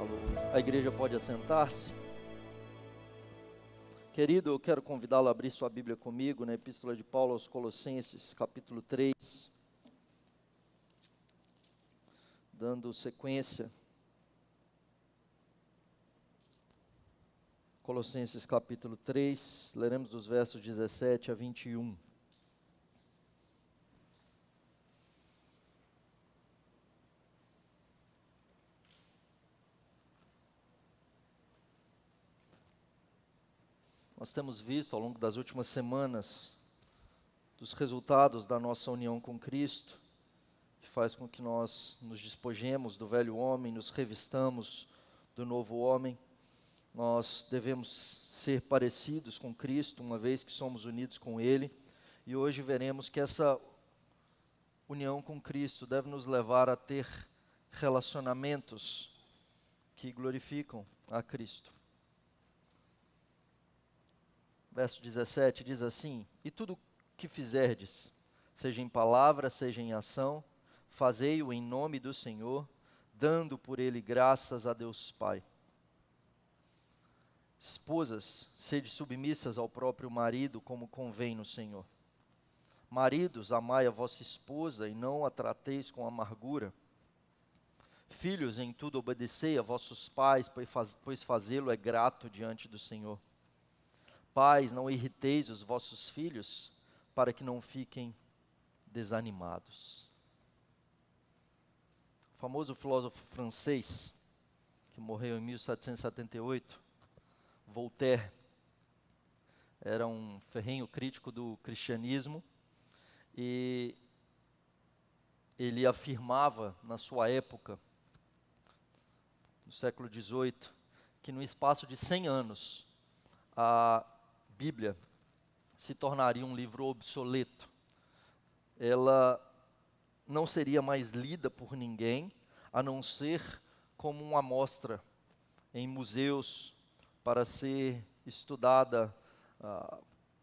Alô, a igreja pode assentar-se? Querido, eu quero convidá-lo a abrir sua Bíblia comigo na Epístola de Paulo aos Colossenses, capítulo 3, dando sequência. Colossenses capítulo 3, leremos dos versos 17 a 21. Nós temos visto ao longo das últimas semanas dos resultados da nossa união com Cristo, que faz com que nós nos despojemos do velho homem, nos revistamos do novo homem. Nós devemos ser parecidos com Cristo, uma vez que somos unidos com Ele, e hoje veremos que essa união com Cristo deve nos levar a ter relacionamentos que glorificam a Cristo. Verso 17 diz assim: E tudo que fizerdes, seja em palavra, seja em ação, fazei-o em nome do Senhor, dando por Ele graças a Deus Pai. Esposas, sede submissas ao próprio marido, como convém no Senhor. Maridos, amai a vossa esposa e não a trateis com amargura. Filhos, em tudo obedecei a vossos pais, pois fazê-lo é grato diante do Senhor. Pais, não irriteis os vossos filhos, para que não fiquem desanimados. O famoso filósofo francês, que morreu em 1778, Voltaire, era um ferrenho crítico do cristianismo, e ele afirmava na sua época, no século XVIII, que no espaço de 100 anos, a Bíblia se tornaria um livro obsoleto. Ela não seria mais lida por ninguém, a não ser como uma amostra em museus para ser estudada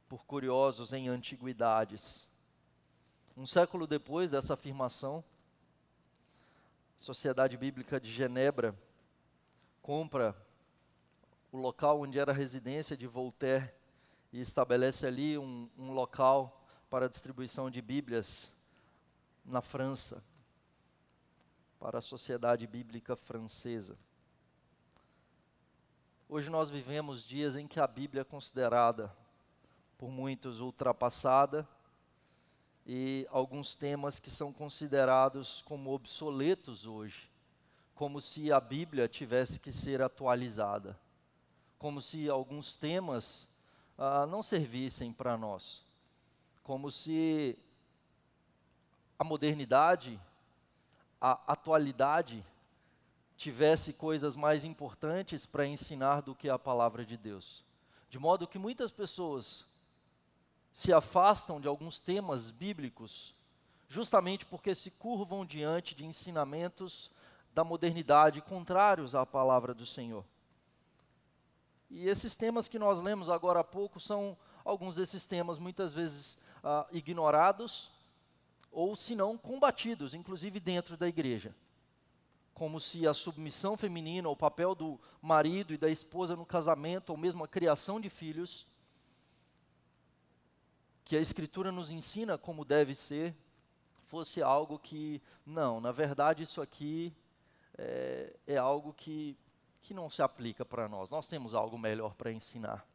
por curiosos em antiguidades. Um século depois dessa afirmação, a Sociedade Bíblica de Genebra compra o local onde era a residência de Voltaire e estabelece ali um local para a distribuição de Bíblias na França, para a Sociedade Bíblica Francesa. Hoje nós vivemos dias em que a Bíblia é considerada por muitos ultrapassada e alguns temas que são considerados como obsoletos hoje, como se a Bíblia tivesse que ser atualizada, como se alguns temas não servissem para nós, como se a modernidade, a atualidade, tivesse coisas mais importantes para ensinar do que a palavra de Deus. De modo que muitas pessoas se afastam de alguns temas bíblicos, justamente porque se curvam diante de ensinamentos da modernidade contrários à palavra do Senhor. E esses temas que nós lemos agora há pouco são alguns desses temas muitas vezes ignorados ou, se não, combatidos, inclusive dentro da igreja. Como se a submissão feminina, o papel do marido e da esposa no casamento, ou mesmo a criação de filhos, que a Escritura nos ensina como deve ser, fosse algo que, não, na verdade isso aqui é algo que não se aplica para nós. Nós temos algo melhor para ensinar.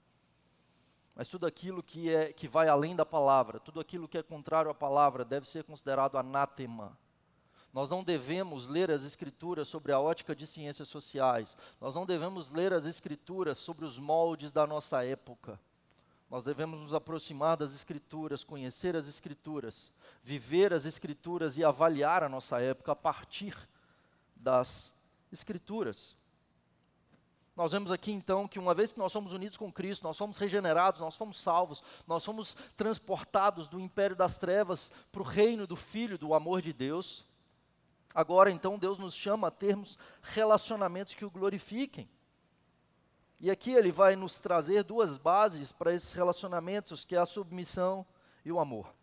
Mas tudo aquilo que vai além da palavra, tudo aquilo que é contrário à palavra, deve ser considerado anátema. Nós não devemos ler as Escrituras sobre a ótica de ciências sociais. Nós não devemos ler as Escrituras sobre os moldes da nossa época. Nós devemos nos aproximar das Escrituras, conhecer as Escrituras, viver as Escrituras e avaliar a nossa época a partir das Escrituras. Nós vemos aqui então que uma vez que nós somos unidos com Cristo, nós somos regenerados, nós fomos salvos, nós fomos transportados do império das trevas para o reino do Filho, do amor de Deus. Agora então Deus nos chama a termos relacionamentos que o glorifiquem. E aqui Ele vai nos trazer duas bases para esses relacionamentos, que é a submissão e o amor.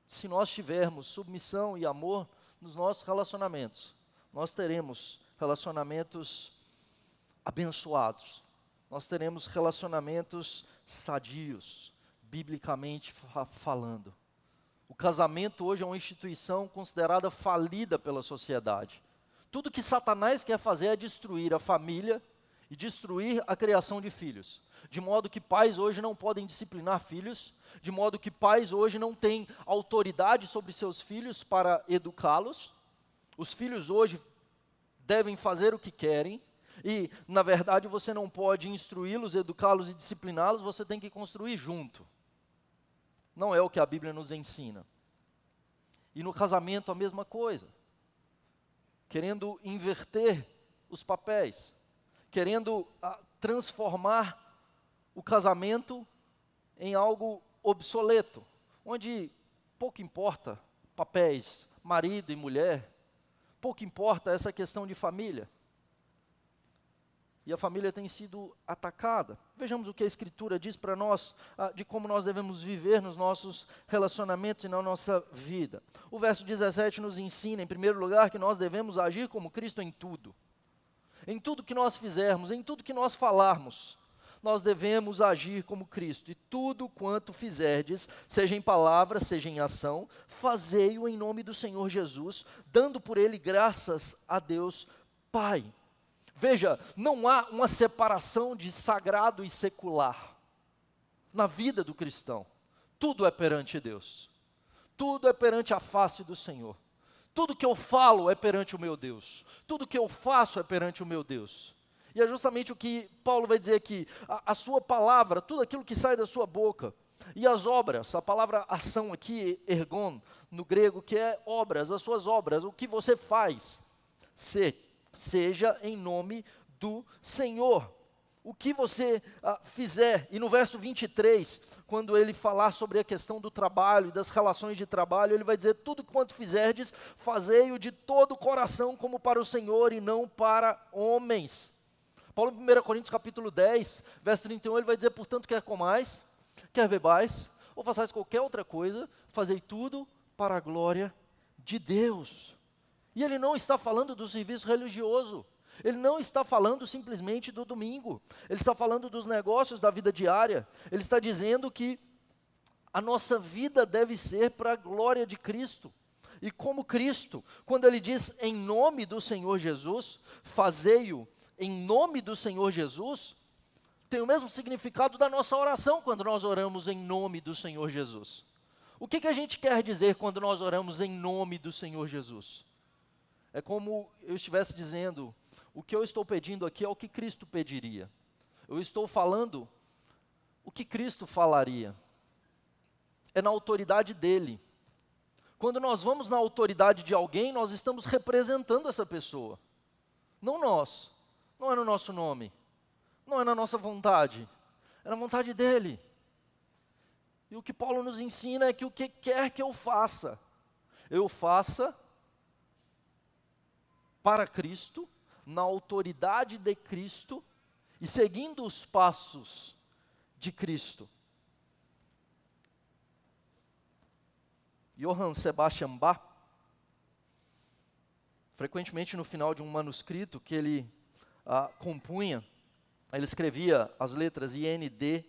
Se nós tivermos submissão e amor nos nossos relacionamentos, nós teremos relacionamentos abençoados. Nós teremos relacionamentos sadios, biblicamente falando. O casamento hoje é uma instituição considerada falida pela sociedade. Tudo que Satanás quer fazer é destruir a família e destruir a criação de filhos. De modo que pais hoje não podem disciplinar filhos, de modo que pais hoje não têm autoridade sobre seus filhos para educá-los. Os filhos hoje devem fazer o que querem, e, na verdade, você não pode instruí-los, educá-los e discipliná-los, você tem que construir junto. Não é o que a Bíblia nos ensina. E no casamento a mesma coisa. Querendo inverter os papéis, querendo transformar o casamento em algo obsoleto, onde pouco importa papéis, marido e mulher, pouco importa essa questão de família. E a família tem sido atacada. Vejamos o que a Escritura diz para nós, de como nós devemos viver nos nossos relacionamentos e na nossa vida. O verso 17 nos ensina, em primeiro lugar, que nós devemos agir como Cristo em tudo. Em tudo que nós fizermos, em tudo que nós falarmos, nós devemos agir como Cristo. E tudo quanto fizerdes, seja em palavra, seja em ação, fazei-o em nome do Senhor Jesus, dando por ele graças a Deus Pai. Veja, não há uma separação de sagrado e secular na vida do cristão. Tudo é perante Deus. Tudo é perante a face do Senhor. Tudo que eu falo é perante o meu Deus. Tudo que eu faço é perante o meu Deus. E é justamente o que Paulo vai dizer aqui. A sua palavra, tudo aquilo que sai da sua boca. E as obras, a palavra ação aqui, ergon, no grego, que é obras, as suas obras, o que você faz, seja em nome do Senhor. O que você fizer, e no verso 23, quando ele falar sobre a questão do trabalho, das relações de trabalho, ele vai dizer, tudo quanto fizerdes, fazei-o de todo o coração, como para o Senhor e não para homens. Paulo em 1 Coríntios capítulo 10, verso 31, ele vai dizer, portanto, quer comais, quer bebais, ou façais qualquer outra coisa, fazei tudo para a glória de Deus. E ele não está falando do serviço religioso, ele não está falando simplesmente do domingo, ele está falando dos negócios da vida diária, ele está dizendo que a nossa vida deve ser para a glória de Cristo. E como Cristo, quando ele diz em nome do Senhor Jesus, fazei-o em nome do Senhor Jesus, tem o mesmo significado da nossa oração quando nós oramos em nome do Senhor Jesus. O que a gente quer dizer quando nós oramos em nome do Senhor Jesus? É como eu estivesse dizendo, o que eu estou pedindo aqui é o que Cristo pediria. Eu estou falando o que Cristo falaria. É na autoridade dele. Quando nós vamos na autoridade de alguém, nós estamos representando essa pessoa. Não nós. Não é no nosso nome. Não é na nossa vontade. É na vontade dele. E o que Paulo nos ensina é que o que quer que eu faça para Cristo, na autoridade de Cristo e seguindo os passos de Cristo. Johann Sebastian Bach, frequentemente no final de um manuscrito que ele compunha, ele escrevia as letras INDNJC,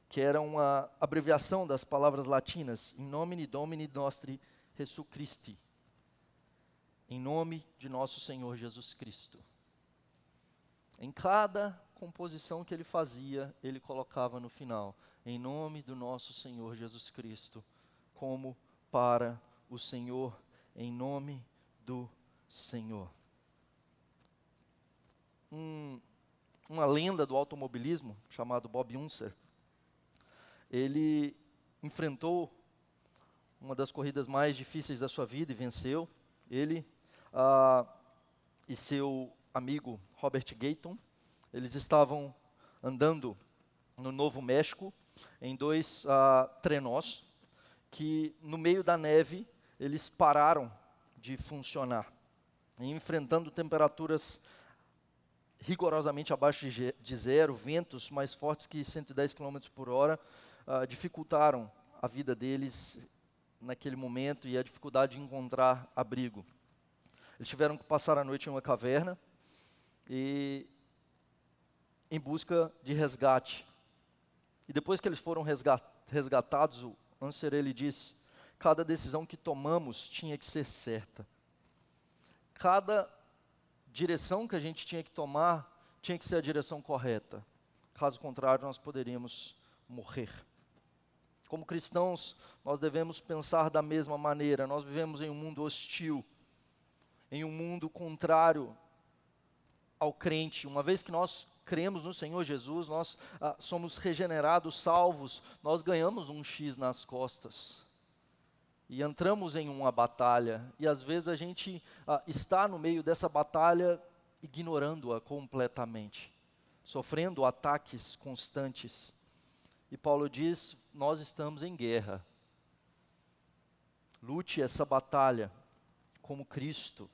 que era uma abreviação das palavras latinas, in nomine Domini nostri Jesu Christi, em nome de nosso Senhor Jesus Cristo. Em cada composição que ele fazia, ele colocava no final, em nome do nosso Senhor Jesus Cristo, como para o Senhor, em nome do Senhor. Uma lenda do automobilismo, chamado Bob Unser, ele enfrentou uma das corridas mais difíceis da sua vida e venceu. Ele e seu amigo Robert Gayton, eles estavam andando no Novo México em dois trenós que no meio da neve eles pararam de funcionar, e enfrentando temperaturas rigorosamente abaixo de zero, ventos mais fortes que 110 km por hora, dificultaram a vida deles naquele momento e a dificuldade de encontrar abrigo. Eles tiveram que passar a noite em uma caverna, e em busca de resgate. E depois que eles foram resgatados, o Answer, ele diz, cada decisão que tomamos tinha que ser certa. Cada direção que a gente tinha que tomar tinha que ser a direção correta. Caso contrário, nós poderíamos morrer. Como cristãos, nós devemos pensar da mesma maneira. Nós vivemos em um mundo hostil, em um mundo contrário ao crente. Uma vez que nós cremos no Senhor Jesus, nós somos regenerados, salvos, nós ganhamos um X nas costas. E entramos em uma batalha, e às vezes a gente está no meio dessa batalha ignorando-a completamente, sofrendo ataques constantes. E Paulo diz, nós estamos em guerra. Lute essa batalha como Cristo.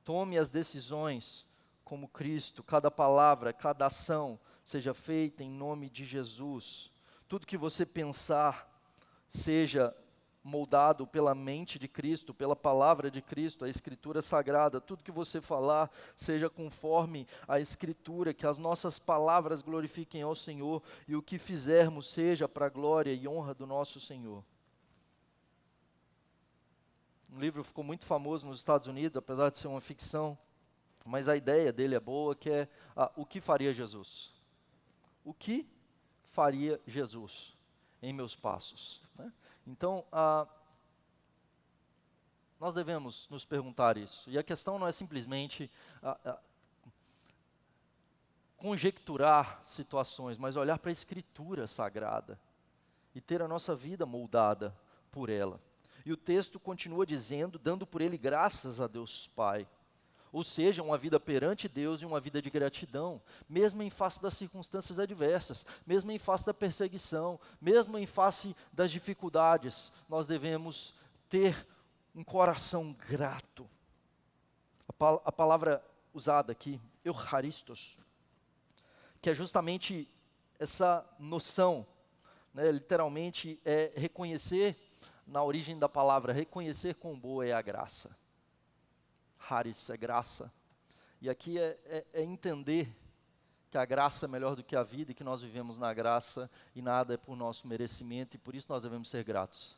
Tome as decisões como Cristo. Cada palavra, cada ação seja feita em nome de Jesus. Tudo que você pensar seja moldado pela mente de Cristo, pela palavra de Cristo, a Escritura Sagrada. Tudo que você falar seja conforme a Escritura, que as nossas palavras glorifiquem ao Senhor e o que fizermos seja para a glória e honra do nosso Senhor. Um livro ficou muito famoso nos Estados Unidos, apesar de ser uma ficção, mas a ideia dele é boa, que é o que faria Jesus? O que faria Jesus em meus passos? Né? Então, nós devemos nos perguntar isso. E a questão não é simplesmente conjecturar situações, mas olhar para a Escritura Sagrada e ter a nossa vida moldada por ela. E o texto continua dizendo, dando por ele graças a Deus Pai. Ou seja, uma vida perante Deus e uma vida de gratidão, mesmo em face das circunstâncias adversas, mesmo em face da perseguição, mesmo em face das dificuldades, nós devemos ter um coração grato. A palavra usada aqui, eucharistos, que é justamente essa noção, né, literalmente é reconhecer, na origem da palavra, reconhecer quão boa é a graça. Haris é graça, e aqui é entender que a graça é melhor do que a vida e que nós vivemos na graça e nada é por nosso merecimento e por isso nós devemos ser gratos.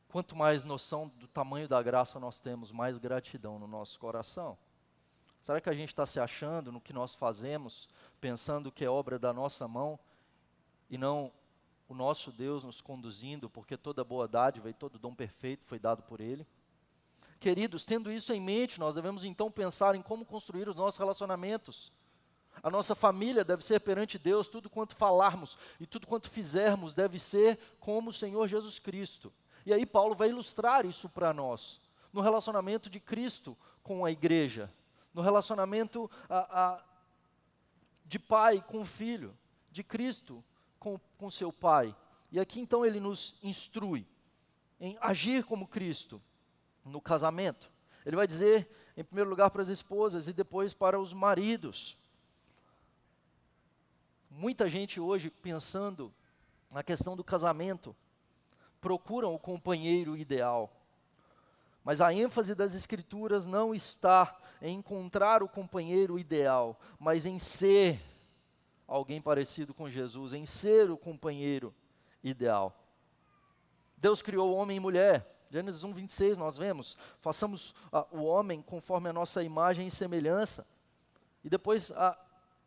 Quanto mais noção do tamanho da graça nós temos, mais gratidão no nosso coração. Será que a gente está se achando no que nós fazemos, pensando que é obra da nossa mão e não o nosso Deus nos conduzindo, porque toda boa dádiva e todo dom perfeito foi dado por Ele? Queridos, tendo isso em mente, nós devemos então pensar em como construir os nossos relacionamentos. A nossa família deve ser perante Deus, tudo quanto falarmos e tudo quanto fizermos deve ser como o Senhor Jesus Cristo. E aí Paulo vai ilustrar isso para nós, no relacionamento de Cristo com a igreja, no relacionamento de pai com filho, de Cristo com seu pai. E aqui então ele nos instrui em agir como Cristo no casamento. Ele vai dizer, em primeiro lugar, para as esposas e depois para os maridos. Muita gente hoje, pensando na questão do casamento, procuram o companheiro ideal. Mas a ênfase das Escrituras não está em encontrar o companheiro ideal, mas em ser alguém parecido com Jesus, em ser o companheiro ideal. Deus criou homem e mulher. Gênesis 1, 26 nós vemos, façamos o homem conforme a nossa imagem e semelhança. E depois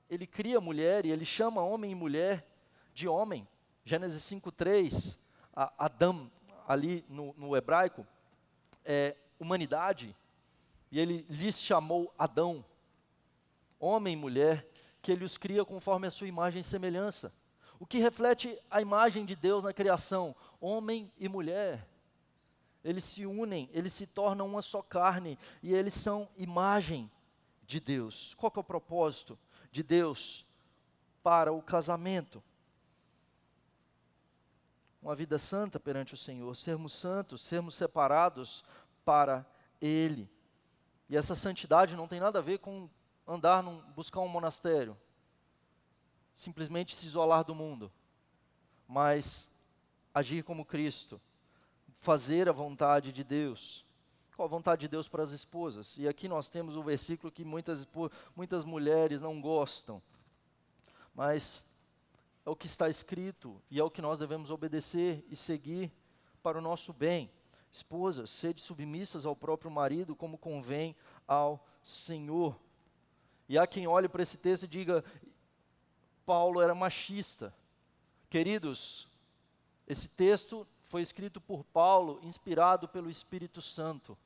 ele cria a mulher e ele chama homem e mulher de homem. Gênesis 5, 3, Adão, ali no hebraico, é humanidade. E ele lhes chamou Adão, homem e mulher, que ele os cria conforme a sua imagem e semelhança. O que reflete a imagem de Deus na criação, homem e mulher. Eles se unem, eles se tornam uma só carne, e eles são imagem de Deus. Qual que é o propósito de Deus para o casamento? Uma vida santa perante o Senhor, sermos santos, sermos separados para Ele. E essa santidade não tem nada a ver com buscar um monastério, simplesmente se isolar do mundo, mas agir como Cristo, fazer a vontade de Deus, Qual a vontade de Deus para as esposas? E aqui nós temos o versículo que muitas mulheres não gostam, mas é o que está escrito e é o que nós devemos obedecer e seguir para o nosso bem. Esposas, sede submissas ao próprio marido, como convém ao Senhor. E há quem olhe para esse texto e diga, Paulo era machista. Queridos, esse texto foi escrito por Paulo, inspirado pelo Espírito Santo.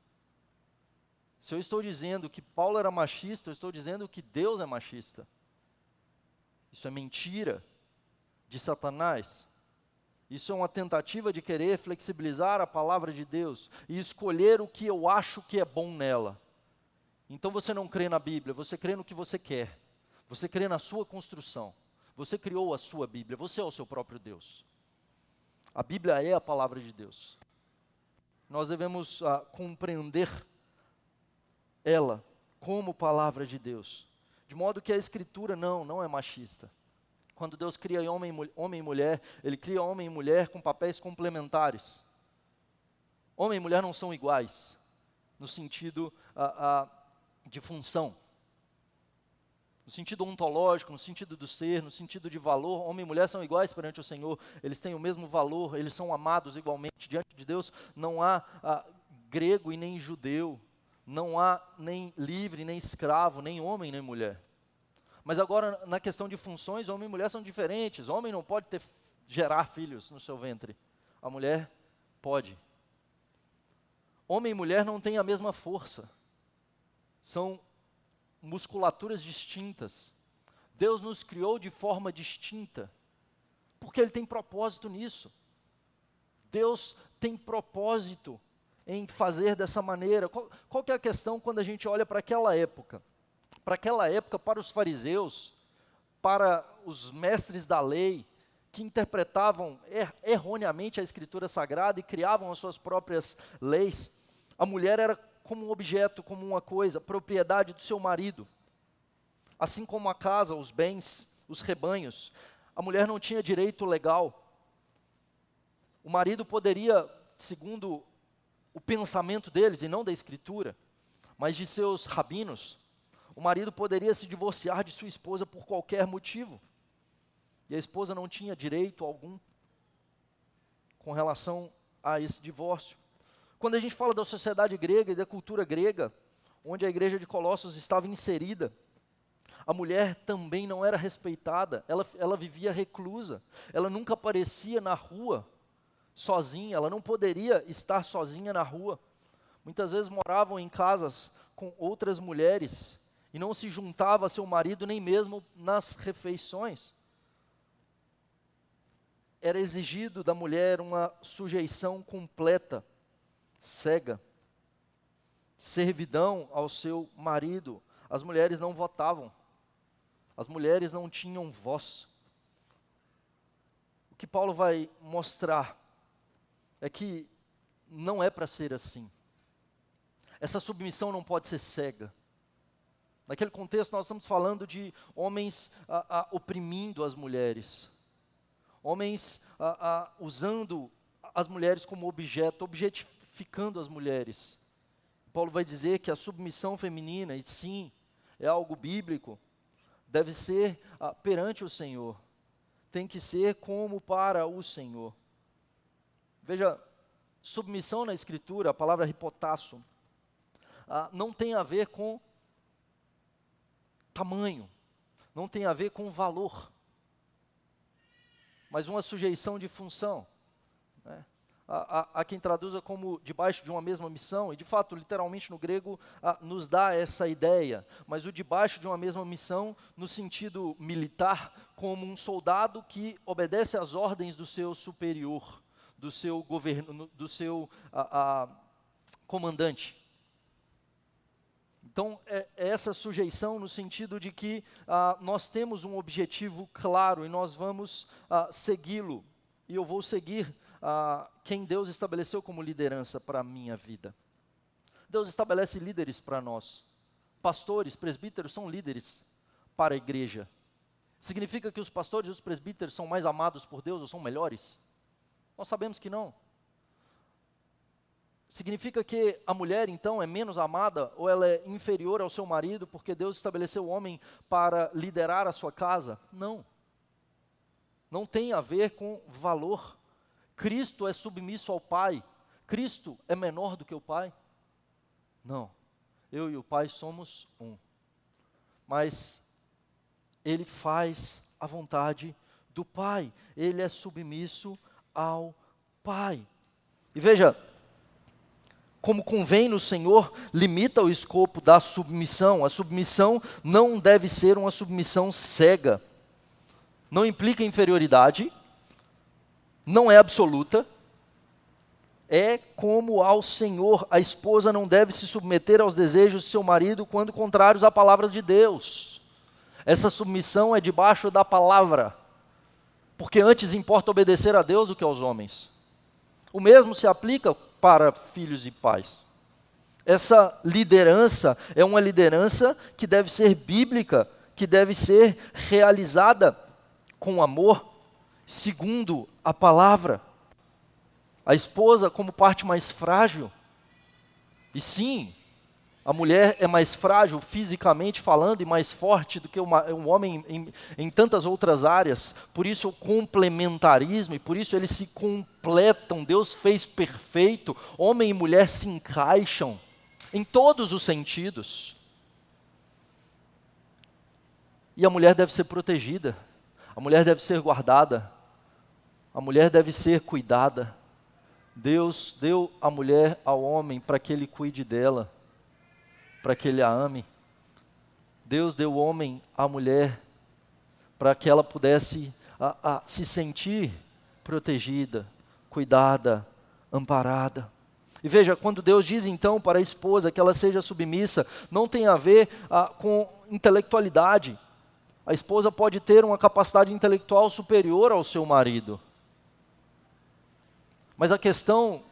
Se eu estou dizendo que Paulo era machista, eu estou dizendo que Deus é machista. Isso é mentira de Satanás. Isso é uma tentativa de querer flexibilizar a palavra de Deus e escolher o que eu acho que é bom nela. Então você não crê na Bíblia, você crê no que você quer. Você crê na sua construção. Você criou a sua Bíblia, você é o seu próprio Deus. A Bíblia é a palavra de Deus. Nós devemos compreender ela como palavra de Deus. De modo que a Escritura não é machista. Quando Deus cria homem e mulher, Ele cria homem e mulher com papéis complementares. Homem e mulher não são iguais, no sentido de função. No sentido ontológico, no sentido do ser, no sentido de valor, homem e mulher são iguais perante o Senhor, eles têm o mesmo valor, eles são amados igualmente. Diante de Deus não há grego e nem judeu, não há nem livre, nem escravo, nem homem, nem mulher. Mas agora, na questão de funções, homem e mulher são diferentes. Homem não pode gerar filhos no seu ventre. A mulher pode. Homem e mulher não têm a mesma força. São musculaturas distintas. Deus nos criou de forma distinta. Porque Ele tem propósito nisso. Deus tem propósito em fazer dessa maneira. Qual que é a questão quando a gente olha para aquela época? Para aquela época, para os fariseus, para os mestres da lei, que interpretavam erroneamente a Escritura Sagrada e criavam as suas próprias leis, a mulher era como um objeto, como uma coisa, propriedade do seu marido. Assim como a casa, os bens, os rebanhos, a mulher não tinha direito legal. O marido poderia, segundo o pensamento deles, e não da Escritura, mas de seus rabinos, o marido poderia se divorciar de sua esposa por qualquer motivo. E a esposa não tinha direito algum com relação a esse divórcio. Quando a gente fala da sociedade grega e da cultura grega, onde a igreja de Colossos estava inserida, a mulher também não era respeitada, ela vivia reclusa, ela nunca aparecia na rua sozinha, ela não poderia estar sozinha na rua. Muitas vezes moravam em casas com outras mulheres, e não se juntava a seu marido nem mesmo nas refeições. Era exigido da mulher uma sujeição completa, cega, servidão ao seu marido. As mulheres não votavam, as mulheres não tinham voz. O que Paulo vai mostrar é que não é para ser assim. Essa submissão não pode ser cega. Naquele contexto, nós estamos falando de homens oprimindo as mulheres. Homens usando as mulheres como objeto, objetificando as mulheres. Paulo vai dizer que a submissão feminina, e sim, é algo bíblico, deve ser perante o Senhor. Tem que ser como para o Senhor. Veja, submissão na Escritura, a palavra hipotasso, não tem a ver com tamanho, não tem a ver com valor, mas uma sujeição de função, né? Há quem traduza como debaixo de uma mesma missão, e de fato, literalmente no grego, nos dá essa ideia, mas o debaixo de uma mesma missão, no sentido militar, como um soldado que obedece às ordens do seu superior, do seu governo, do seu comandante. Então, é essa sujeição no sentido de que nós temos um objetivo claro e nós vamos segui-lo. E eu vou seguir quem Deus estabeleceu como liderança para a minha vida. Deus estabelece líderes para nós. Pastores, presbíteros são líderes para a igreja. Significa que os pastores e os presbíteros são mais amados por Deus ou são melhores? Nós sabemos que não. Significa que a mulher, então, é menos amada ou ela é inferior ao seu marido porque Deus estabeleceu o homem para liderar a sua casa? Não. Não tem a ver com valor. Cristo é submisso ao Pai. Cristo é menor do que o Pai? Não. Eu e o Pai somos um. Mas Ele faz a vontade do Pai. Ele é submisso ao Pai. E veja, como convém no Senhor, limita o escopo da submissão. A submissão não deve ser uma submissão cega. Não implica inferioridade, não é absoluta. É como ao Senhor. A esposa não deve se submeter aos desejos de seu marido quando contrários à palavra de Deus. Essa submissão é debaixo da palavra. Porque antes importa obedecer a Deus do que aos homens. O mesmo se aplica para filhos e pais. Essa liderança é uma liderança que deve ser bíblica, que deve ser realizada com amor, segundo a palavra. A esposa como parte mais frágil. E sim, a mulher é mais frágil fisicamente falando e mais forte do que um homem em tantas outras áreas. Por isso o complementarismo e por isso eles se completam. Deus fez perfeito. Homem e mulher se encaixam em todos os sentidos. E a mulher deve ser protegida. A mulher deve ser guardada. A mulher deve ser cuidada. Deus deu a mulher ao homem para que ele cuide dela, para que ele a ame. Deus deu o homem à mulher para que ela pudesse se sentir protegida, cuidada, amparada. E veja, quando Deus diz então para a esposa que ela seja submissa, não tem a ver com intelectualidade. A esposa pode ter uma capacidade intelectual superior ao seu marido. Mas a questão,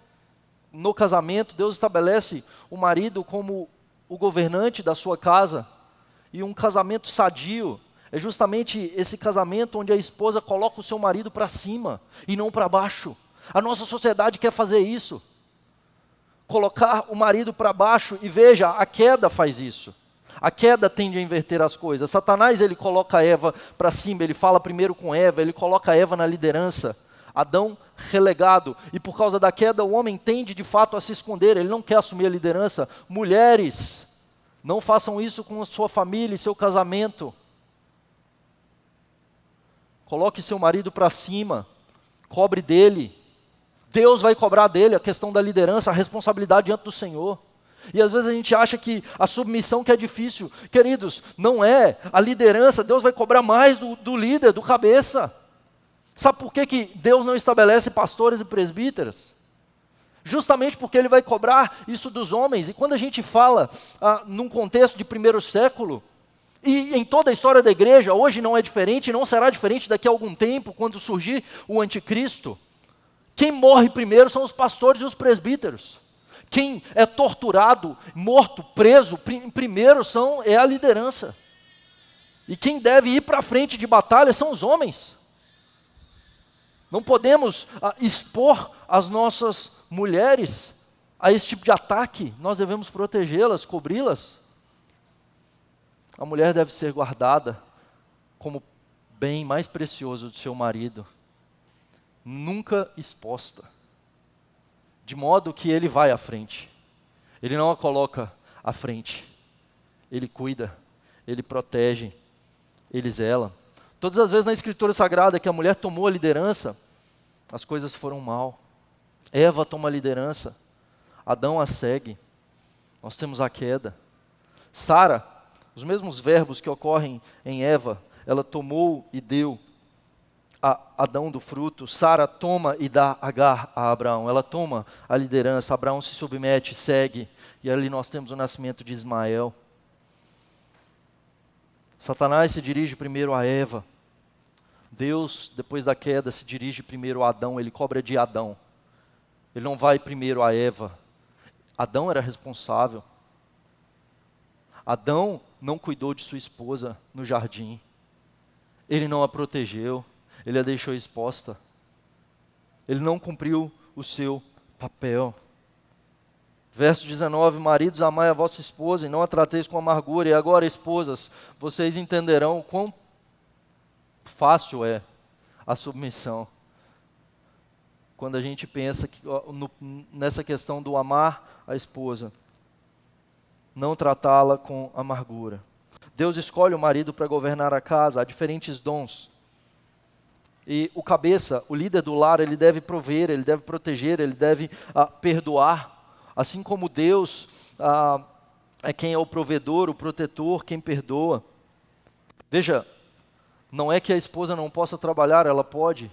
no casamento, Deus estabelece o marido como o governante da sua casa. E um casamento sadio é justamente esse casamento onde a esposa coloca o seu marido para cima e não para baixo. A nossa sociedade quer fazer isso. Colocar o marido para baixo, e veja, a queda faz isso. A queda tende a inverter as coisas. Satanás, ele coloca Eva para cima, ele fala primeiro com Eva, ele coloca Eva na liderança. Adão relegado, e por causa da queda o homem tende de fato a se esconder, ele não quer assumir a liderança. Mulheres, não façam isso com a sua família e seu casamento. Coloque seu marido para cima, cobre dele. Deus vai cobrar dele a questão da liderança, a responsabilidade diante do Senhor. E às vezes a gente acha que a submissão que é difícil. Queridos, não é. A liderança, Deus vai cobrar mais do líder, do cabeça. Sabe por que Deus não estabelece pastores e presbíteros? Justamente porque Ele vai cobrar isso dos homens. E quando a gente fala num contexto de primeiro século, e em toda a história da igreja, hoje não é diferente, não será diferente daqui a algum tempo, quando surgir o anticristo, quem morre primeiro são os pastores e os presbíteros. Quem é torturado, morto, preso, primeiro é a liderança. E quem deve ir para a frente de batalha são os homens. Não podemos expor as nossas mulheres a esse tipo de ataque. Nós devemos protegê-las, cobri-las. A mulher deve ser guardada como bem mais precioso do seu marido. Nunca exposta. De modo que ele vai à frente. Ele não a coloca à frente. Ele cuida, ele protege, ele zela. Todas as vezes na Escritura Sagrada que a mulher tomou a liderança, as coisas foram mal. Eva toma a liderança, Adão a segue, nós temos a queda. Sara, os mesmos verbos que ocorrem em Eva, ela tomou e deu a Adão do fruto. Sara toma e dá Agar a Abraão, ela toma a liderança, Abraão se submete, segue, e ali nós temos o nascimento de Ismael. Satanás se dirige primeiro a Eva. Deus, depois da queda, se dirige primeiro a Adão, ele cobra de Adão. Ele não vai primeiro a Eva. Adão era responsável. Adão não cuidou de sua esposa no jardim. Ele não a protegeu, ele a deixou exposta. Ele não cumpriu o seu papel. Verso 19, maridos, amai a vossa esposa e não a trateis com amargura. E agora, esposas, vocês entenderão o quão fácil é a submissão. Quando a gente pensa nessa questão do amar a esposa, não tratá-la com amargura. Deus escolhe o marido para governar a casa, há diferentes dons. E o cabeça, o líder do lar, ele deve prover, ele deve proteger, ele deve perdoar. Assim como Deus é quem é o provedor, o protetor, quem perdoa. Veja, não é que a esposa não possa trabalhar, ela pode.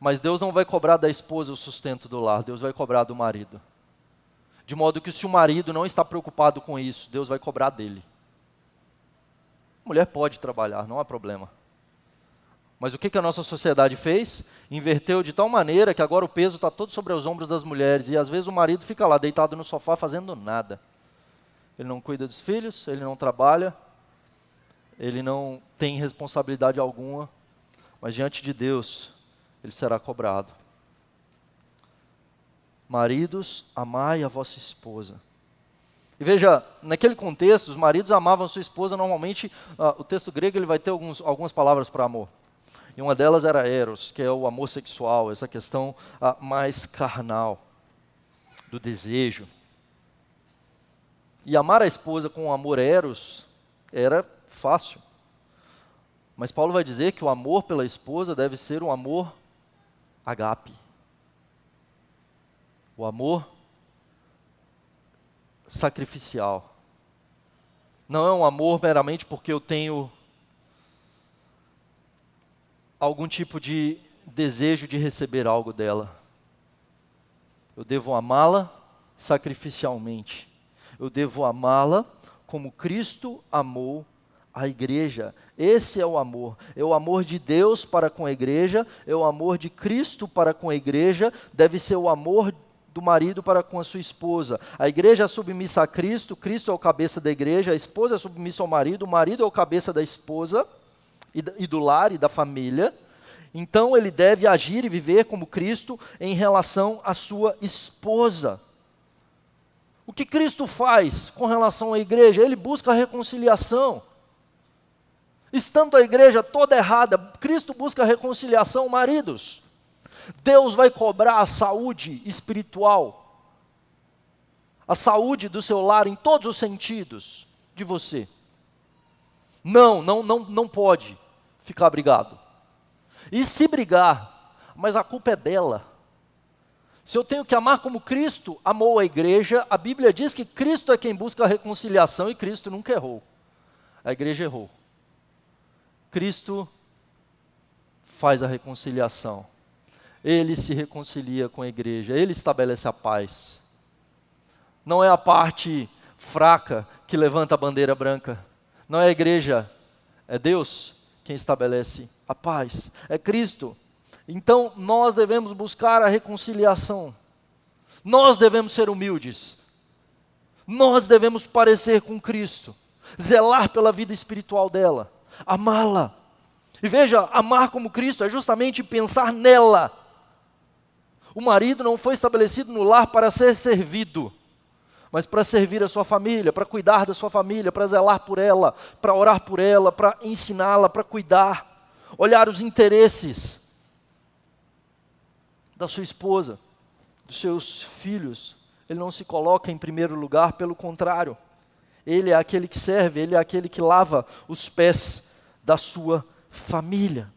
Mas Deus não vai cobrar da esposa o sustento do lar, Deus vai cobrar do marido. De modo que se o marido não está preocupado com isso, Deus vai cobrar dele. A mulher pode trabalhar, não há problema. Mas o que a nossa sociedade fez? Inverteu de tal maneira que agora o peso está todo sobre os ombros das mulheres. E às vezes o marido fica lá deitado no sofá fazendo nada. Ele não cuida dos filhos, ele não trabalha, ele não tem responsabilidade alguma. Mas diante de Deus, ele será cobrado. Maridos, amai a vossa esposa. E veja, naquele contexto, os maridos amavam a sua esposa. Normalmente, o texto grego ele vai ter algumas palavras para amor. E uma delas era eros, que é o amor sexual, essa questão mais carnal, do desejo. E amar a esposa com amor eros era fácil. Mas Paulo vai dizer que o amor pela esposa deve ser um amor agape. O amor sacrificial. Não é um amor meramente porque eu tenho algum tipo de desejo de receber algo dela. Eu devo amá-la sacrificialmente. Eu devo amá-la como Cristo amou a igreja. Esse é o amor. É o amor de Deus para com a igreja, é o amor de Cristo para com a igreja, deve ser o amor do marido para com a sua esposa. A igreja é submissa a Cristo, Cristo é o cabeça da igreja, a esposa é submissa ao marido, o marido é o cabeça da esposa e do lar e da família. Então ele deve agir e viver como Cristo em relação à sua esposa. O que Cristo faz com relação à igreja? Ele busca a reconciliação. Estando a igreja toda errada, Cristo busca a reconciliação, maridos. Deus vai cobrar a saúde espiritual, a saúde do seu lar em todos os sentidos de você. Não pode ficar brigado. E se brigar, mas a culpa é dela. Se eu tenho que amar como Cristo amou a igreja, a Bíblia diz que Cristo é quem busca a reconciliação e Cristo nunca errou. A igreja errou. Cristo faz a reconciliação. Ele se reconcilia com a igreja, ele estabelece a paz. Não é a parte fraca que levanta a bandeira branca. Não é a igreja, é Deus quem estabelece a paz. É Cristo. Então, nós devemos buscar a reconciliação. Nós devemos ser humildes. Nós devemos parecer com Cristo. Zelar pela vida espiritual dela. Amá-la. E veja, amar como Cristo é justamente pensar nela. O marido não foi estabelecido no lar para ser servido, mas para servir a sua família, para cuidar da sua família, para zelar por ela, para orar por ela, para ensiná-la, para cuidar, olhar os interesses da sua esposa, dos seus filhos. Ele não se coloca em primeiro lugar, pelo contrário. Ele é aquele que serve, ele é aquele que lava os pés da sua família.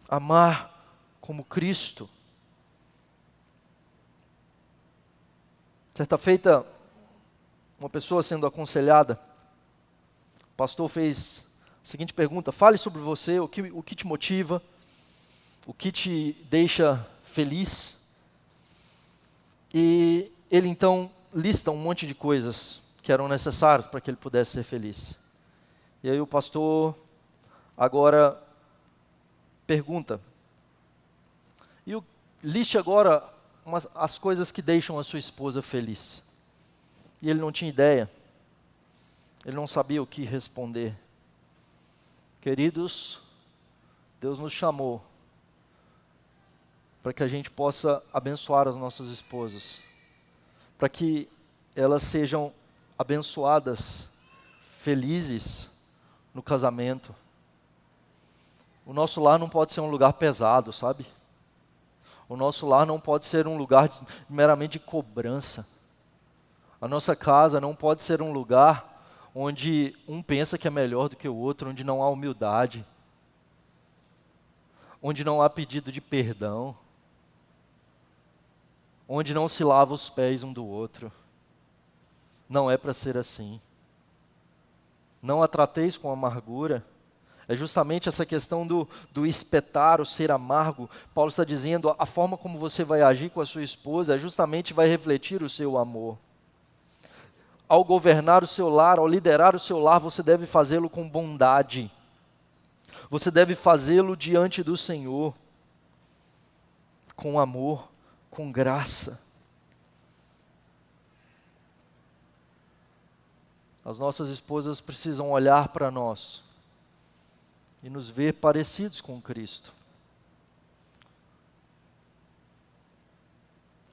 Amar como Cristo. Certa feita, uma pessoa sendo aconselhada, o pastor fez a seguinte pergunta: fale sobre você, o que te motiva, o que te deixa feliz. E ele então lista um monte de coisas que eram necessárias para que ele pudesse ser feliz. E aí o pastor agora pergunta: liste agora as coisas que deixam a sua esposa feliz. E ele não tinha ideia, ele não sabia o que responder. Queridos, Deus nos chamou para que a gente possa abençoar as nossas esposas, para que elas sejam abençoadas, felizes no casamento. O nosso lar não pode ser um lugar pesado, sabe? O nosso lar não pode ser um lugar meramente de cobrança. A nossa casa não pode ser um lugar onde um pensa que é melhor do que o outro, onde não há humildade, onde não há pedido de perdão, onde não se lava os pés um do outro. Não é para ser assim. Não a trateis com amargura. É justamente essa questão do espetar, o ser amargo. Paulo está dizendo, a forma como você vai agir com a sua esposa justamente vai refletir o seu amor. Ao governar o seu lar, ao liderar o seu lar, você deve fazê-lo com bondade. Você deve fazê-lo diante do Senhor, com amor, com graça. As nossas esposas precisam olhar para nós e nos ver parecidos com Cristo.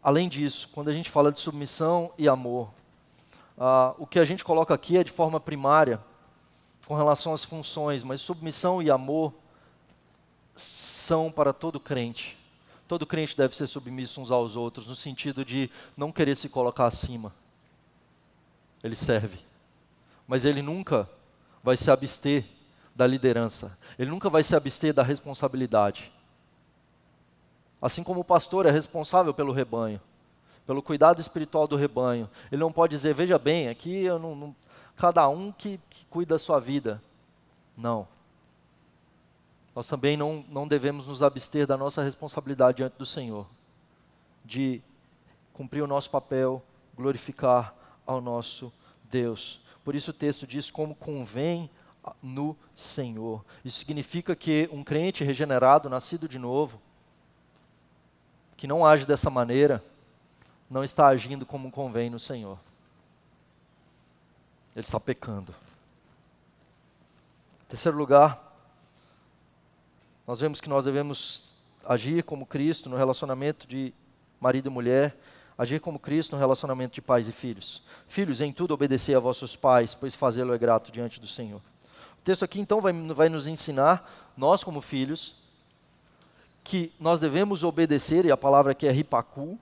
Além disso, quando a gente fala de submissão e amor, o que a gente coloca aqui é de forma primária, com relação às funções, mas submissão e amor são para todo crente. Todo crente deve ser submisso uns aos outros, no sentido de não querer se colocar acima. Ele serve, mas ele nunca vai se abster da liderança. Ele nunca vai se abster da responsabilidade. Assim como o pastor é responsável pelo rebanho, pelo cuidado espiritual do rebanho, ele não pode dizer, veja bem, aqui eu não cada um que cuida da sua vida. Não. Nós também não devemos nos abster da nossa responsabilidade diante do Senhor, de cumprir o nosso papel, glorificar ao nosso Deus. Por isso o texto diz como convém no Senhor. Isso significa que um crente regenerado, nascido de novo, que não age dessa maneira, não está agindo como convém no Senhor. Ele está pecando. Em terceiro lugar, nós vemos que nós devemos agir como Cristo no relacionamento de marido e mulher, agir como Cristo no relacionamento de pais e filhos. Filhos, em tudo obedecei a vossos pais, pois fazê-lo é grato diante do Senhor. O texto aqui então vai nos ensinar, nós como filhos, que nós devemos obedecer, e a palavra aqui é ripacu,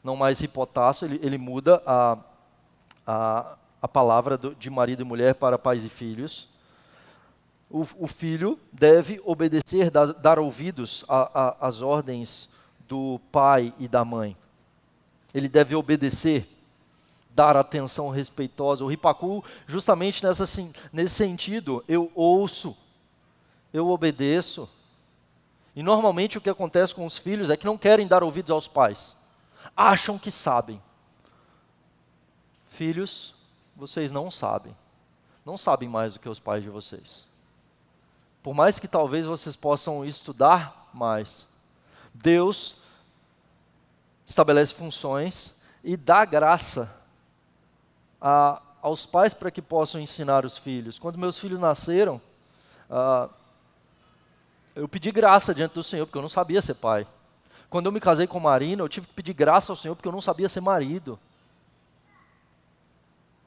não mais hipotácio, ele muda a palavra de marido e mulher para pais e filhos. O filho deve obedecer, dar ouvidos às ordens do pai e da mãe. Ele deve obedecer, dar atenção respeitosa. O ripacu, justamente nesse sentido, eu ouço, eu obedeço. E normalmente o que acontece com os filhos é que não querem dar ouvidos aos pais. Acham que sabem. Filhos, vocês não sabem. Não sabem mais do que os pais de vocês. Por mais que talvez vocês possam estudar mais, Deus estabelece funções e dá graça aos pais para que possam ensinar os filhos. Quando meus filhos nasceram, eu pedi graça diante do Senhor, porque eu não sabia ser pai. Quando eu me casei com Marina, eu tive que pedir graça ao Senhor, porque eu não sabia ser marido.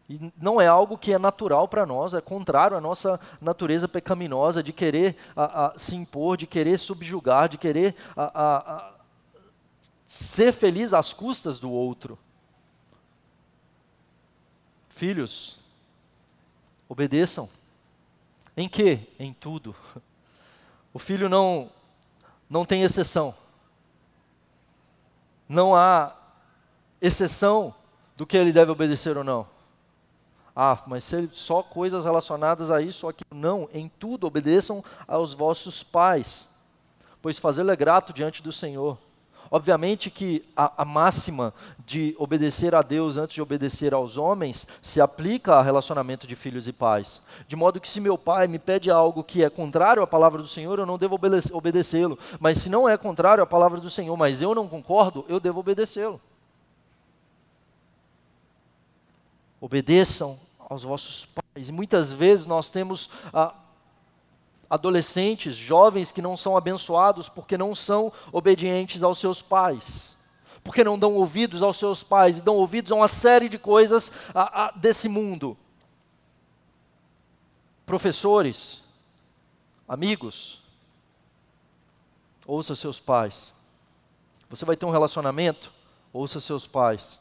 E não é algo que é natural para nós, é contrário à nossa natureza pecaminosa de querer se impor, de querer subjugar, de querer ser feliz às custas do outro. Filhos, obedeçam. Em quê? Em tudo. O filho não tem exceção. Não há exceção do que ele deve obedecer ou não. Mas só coisas relacionadas a isso ou aquilo. Não, em tudo obedeçam aos vossos pais, pois fazê-lo é grato diante do Senhor. Obviamente que a máxima de obedecer a Deus antes de obedecer aos homens se aplica ao relacionamento de filhos e pais. De modo que se meu pai me pede algo que é contrário à palavra do Senhor, eu não devo obedecê-lo. Mas se não é contrário à palavra do Senhor, mas eu não concordo, eu devo obedecê-lo. Obedeçam aos vossos pais. E muitas vezes nós temos adolescentes, jovens que não são abençoados porque não são obedientes aos seus pais. porque não dão ouvidos aos seus pais e dão ouvidos a uma série de coisas desse mundo. Professores, amigos, ouça seus pais. Você vai ter um relacionamento? Ouça seus pais.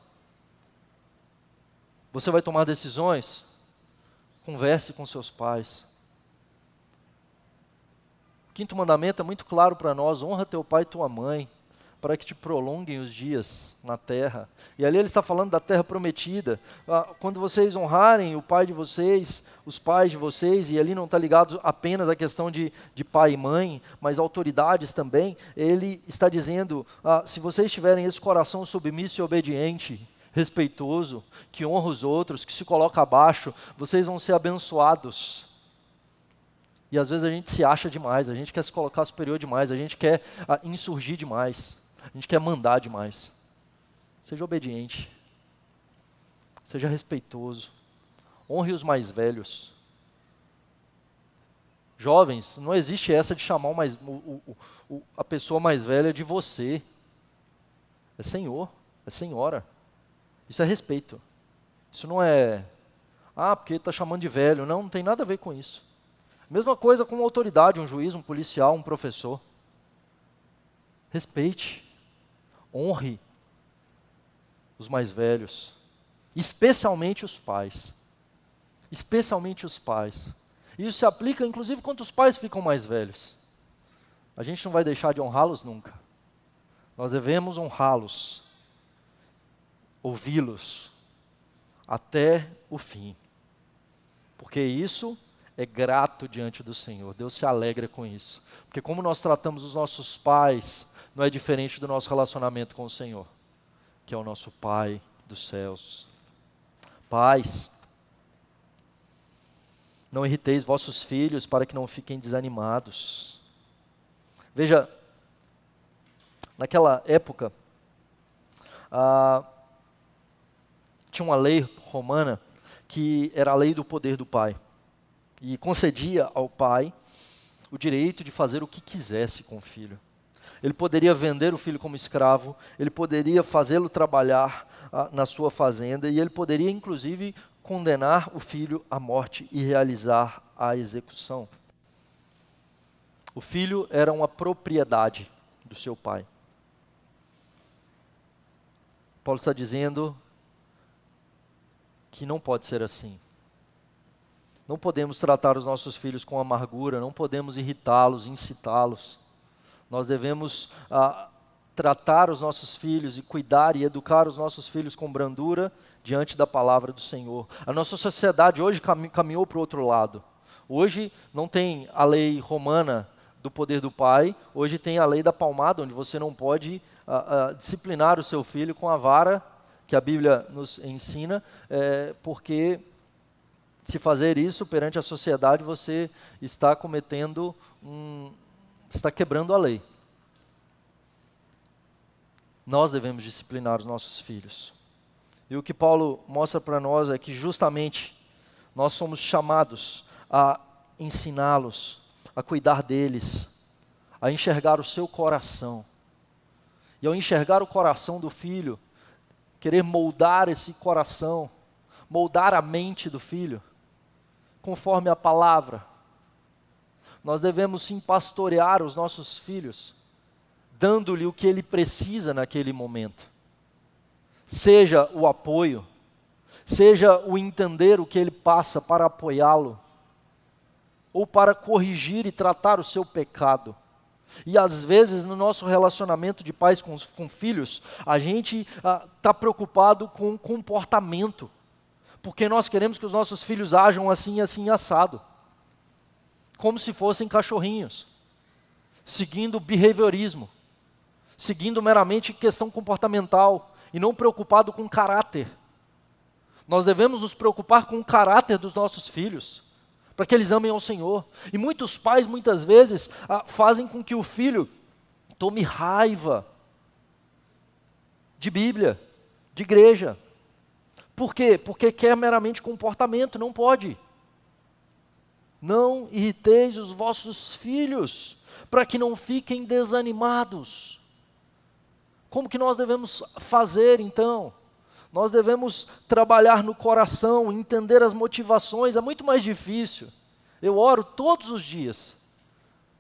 Você vai tomar decisões? Converse com seus pais. O quinto mandamento é muito claro para nós: honra teu pai e tua mãe, para que te prolonguem os dias na terra. E ali ele está falando da terra prometida. Quando vocês honrarem o pai de vocês, os pais de vocês, e ali não está ligado apenas à questão de pai e mãe, mas autoridades também, ele está dizendo, se vocês tiverem esse coração submisso e obediente, respeitoso, que honra os outros, que se coloca abaixo, vocês vão ser abençoados. E às vezes a gente se acha demais, a gente quer se colocar superior demais, a gente quer insurgir demais, a gente quer mandar demais. Seja obediente, seja respeitoso, honre os mais velhos. Jovens, não existe essa de chamar a pessoa mais velha de você. É senhor, é senhora. Isso é respeito. Isso não é, porque está chamando de velho. Não tem nada a ver com isso. Mesma coisa com uma autoridade, um juiz, um policial, um professor. Respeite, honre os mais velhos, especialmente os pais. Especialmente os pais. Isso se aplica, inclusive, quando os pais ficam mais velhos. A gente não vai deixar de honrá-los nunca. Nós devemos honrá-los, ouvi-los, até o fim. Porque isso é grato diante do Senhor. Deus se alegra com isso. Porque como nós tratamos os nossos pais, não é diferente do nosso relacionamento com o Senhor, que é o nosso Pai dos céus. Pais, não irriteis vossos filhos para que não fiquem desanimados. Veja, naquela época, tinha uma lei romana que era a lei do poder do pai. E concedia ao pai o direito de fazer o que quisesse com o filho. Ele poderia vender o filho como escravo, ele poderia fazê-lo trabalhar na sua fazenda, e ele poderia, inclusive, condenar o filho à morte e realizar a execução. O filho era uma propriedade do seu pai. Paulo está dizendo que não pode ser assim. Não podemos tratar os nossos filhos com amargura, não podemos irritá-los, incitá-los. Nós devemos tratar os nossos filhos e cuidar e educar os nossos filhos com brandura diante da palavra do Senhor. A nossa sociedade hoje caminhou para o outro lado. Hoje não tem a lei romana do poder do pai, hoje tem a lei da palmada, onde você não pode disciplinar o seu filho com a vara, que a Bíblia nos ensina, porque se fazer isso perante a sociedade, você está está quebrando a lei. Nós devemos disciplinar os nossos filhos. E o que Paulo mostra para nós é que justamente nós somos chamados a ensiná-los, a cuidar deles, a enxergar o seu coração. E ao enxergar o coração do filho, querer moldar esse coração, moldar a mente do filho, conforme a palavra. Nós devemos sim pastorear os nossos filhos, dando-lhe o que ele precisa naquele momento. Seja o apoio, seja o entender o que ele passa para apoiá-lo, ou para corrigir e tratar o seu pecado. E às vezes no nosso relacionamento de pais com filhos, a gente está preocupado com o comportamento, porque nós queremos que os nossos filhos ajam assim, assim, assado, como se fossem cachorrinhos, seguindo behaviorismo, seguindo meramente questão comportamental, e não preocupado com caráter. Nós devemos nos preocupar com o caráter dos nossos filhos, para que eles amem ao Senhor. E muitos pais, muitas vezes, fazem com que o filho tome raiva de Bíblia, de igreja. Por quê? Porque quer meramente comportamento, não pode. Não irriteis os vossos filhos, para que não fiquem desanimados. Como que nós devemos fazer então? Nós devemos trabalhar no coração, entender as motivações, é muito mais difícil. Eu oro todos os dias,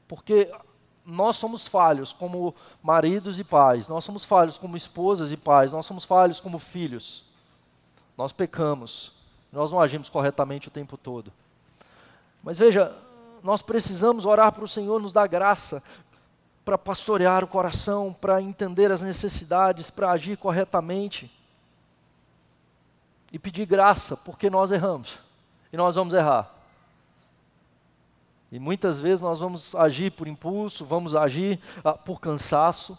porque nós somos falhos como maridos e pais, nós somos falhos como esposas e pais, nós somos falhos como filhos. Nós pecamos, nós não agimos corretamente o tempo todo. Mas veja, nós precisamos orar para o Senhor nos dar graça, para pastorear o coração, para entender as necessidades, para agir corretamente. E pedir graça, porque nós erramos, e nós vamos errar. E muitas vezes nós vamos agir por impulso, vamos agir por cansaço.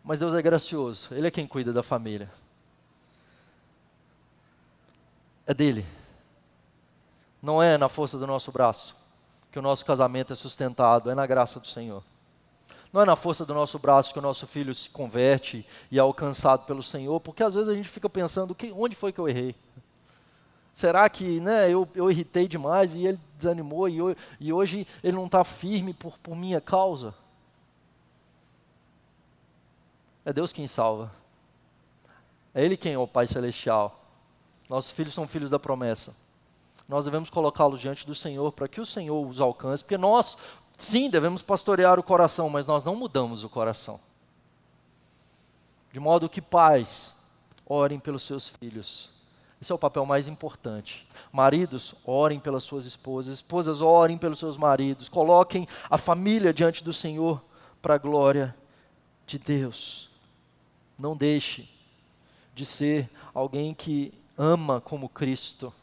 Mas Deus é gracioso, Ele é quem cuida da família. É dele. Não é na força do nosso braço que o nosso casamento é sustentado, é na graça do Senhor. Não é na força do nosso braço que o nosso filho se converte e é alcançado pelo Senhor, porque às vezes a gente fica pensando, onde foi que eu errei? Será que eu irritei demais e ele desanimou e hoje ele não está firme por minha causa? É Deus quem salva. É Ele quem é o Pai Celestial. Nossos filhos são filhos da promessa. Nós devemos colocá-los diante do Senhor para que o Senhor os alcance, porque nós, sim, devemos pastorear o coração, mas nós não mudamos o coração. De modo que pais, orem pelos seus filhos. Esse é o papel mais importante. Maridos, orem pelas suas esposas. Esposas, orem pelos seus maridos. Coloquem a família diante do Senhor para a glória de Deus. Não deixe de ser alguém que ama como Cristo,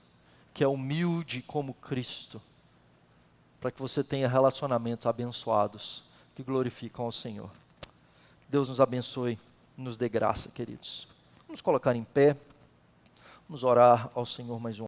que é humilde como Cristo, para que você tenha relacionamentos abençoados, que glorificam ao Senhor. Deus nos abençoe, nos dê graça, queridos. Vamos colocar em pé, vamos orar ao Senhor mais um.